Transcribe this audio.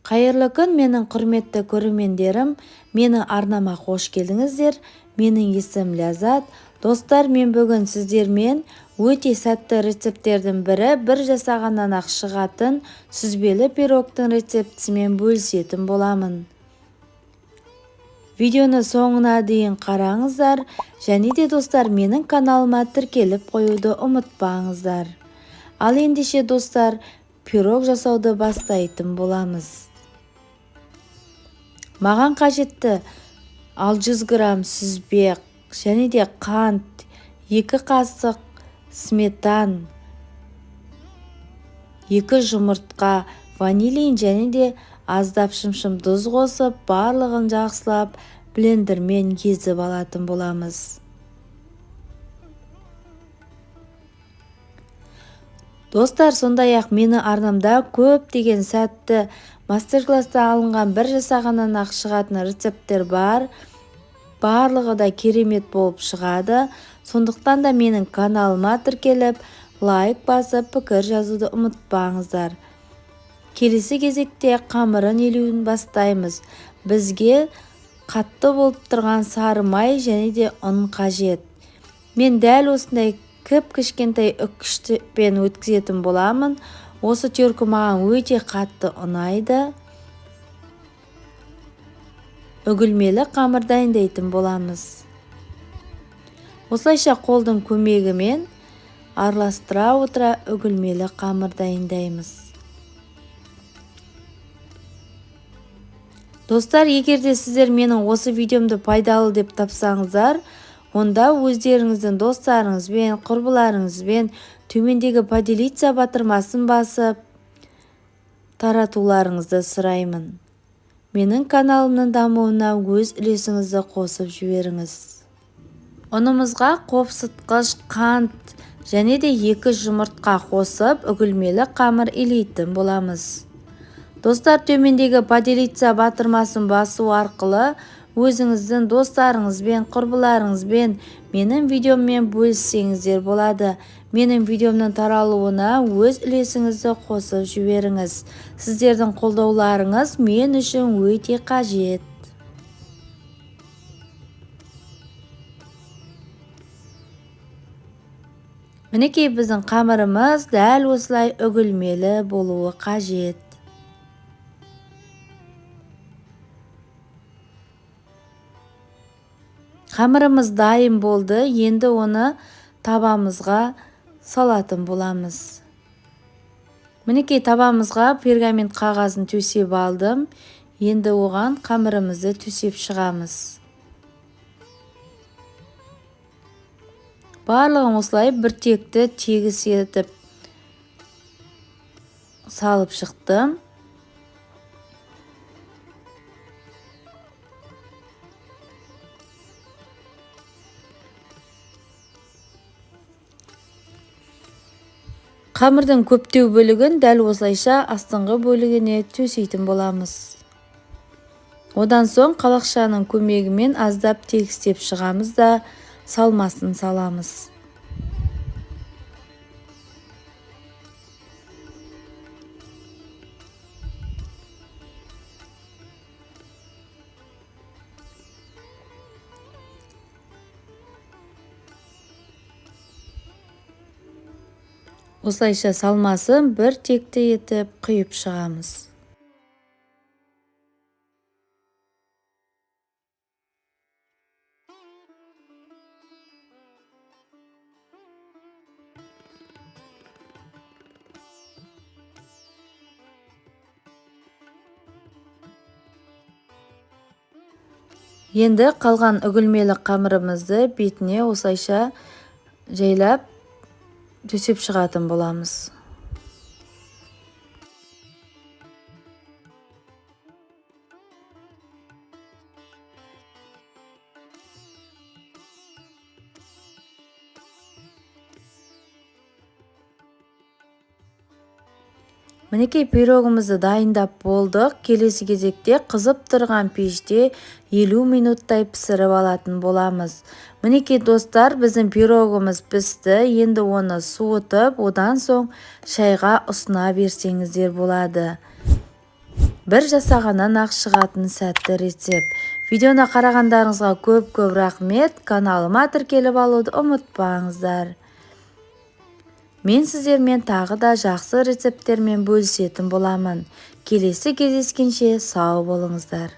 Қайырлы күн, менің құрметті көрермендерім, мені арнама қош келдіңіздер. Менің есім Ляззат. Достар, мен бүгін сіздермен өте сәтті рецепттердің бірі, бір жасағаннан ақ шығатын сүзбелі пирогтың рецептісімен бөлісетін боламын. Видеоны соңына дейін қараңыздар, және де достар, менің каналыма тіркеліп қоюды ұмытпаңыздар. Ал ендеше достар, пирог жасауды бастайтын боламыз. Маған қажетті 600 грамм сүзбе және де қант, 2 қасық сметан, 2 жұмыртқа, ванилин және де аздап шымшым тұз қосып, барлығын жақсылап блендермен езіп алатын боламыз. Достар, сондай-ақ мені арнамда көптеген сәтті мастер-класста алынған бір жасағаннан ақ шығатын рецепттер бар. Барлығы да керемет болып шығады. Сондықтан да менің каналыма тіркеліп, лайк басып, пікір жазуды ұмытпаңыздар. Келесі кезекте қамырын елеуін бастаймыз. Бізге қатты болып тұрған сары май және де ұн қажет. Мен дәл осындай кішкентай үккішпен өткізетін боламын. Осы теркі маған өте қатты ұнайды. Үгілмелі қамыр дайындайтын боламыз. Осылайша қолдың көмегімен араластыра отыра үгілмелі қамыр дайындаймыз. Достар, егерде сіздер менің осы видеомды пайдалы деп тапсаңыздар, онда өздеріңіздің достарыңызбен, құрбыларыңызбен төмендегі поделиться батырмасын басып, таратуларыңызды сұраймын. Менің каналымның дамуына өз үлесіңізді қосып жіберіңіз. Ұнымызға қопсытқыш, қант және де 2 жұмыртқа қосып, үгілмелі қамыр илейтін боламыз. Достар, төмендегі поделиться батырмасын басу арқылы өзіңіздің достарыңызбен, құрбыларыңызбен менің видеоммен бөліссеңіздер болады. Менің видеомның таралуына өз үлесіңізді қосып жіберіңіз. Сіздердің қолдауларыңыз мен үшін өте қажет. Мінекей біздің қамырымыз дәл осылай үгілмелі болуы қажет. Қамырымыз дайын болды. Енді оны табамызға салатын боламыз. Мінекей табамызға пергамент қағазын төсеп алдым. Енді оған қамырымызды төсеп шығамыз. Барлығын осылай біртекті тегіс етіп салып шықтым. Қамырдың көптеу бөлігін дәл осылайша астыңғы бөлігіне төсейтін боламыз. Одан соң қалақшаның көмегімен аздап тегістеп шығамыз да салмасын саламыз. Осылайша салмасын бір текті етіп құйып шығамыз. Енді қалған үгілмелі қамырымызды бетіне осылайша жайлап төсеп шығатын боламыз. Мінекей пирогымызды дайындап болдық. Келесі кезекте қызып тұрған пеште 50 минуттай пісіріп алатын боламыз. Мінекей достар, біздің пирогымыз пісті. Енді оны суытып, одан соң шайға ұсына берсеңіздер болады. бір жасағаннан ақ шығатын сәтті рецепт. Видеоны қарағандарыңызға көп рахмет. Каналыма тіркеліп алуды ұмытпаңыздар. Мен сіздермен тағы да жақсы рецепттермен бөлісетін боламын. Келесі кездескенше сау болыңыздар.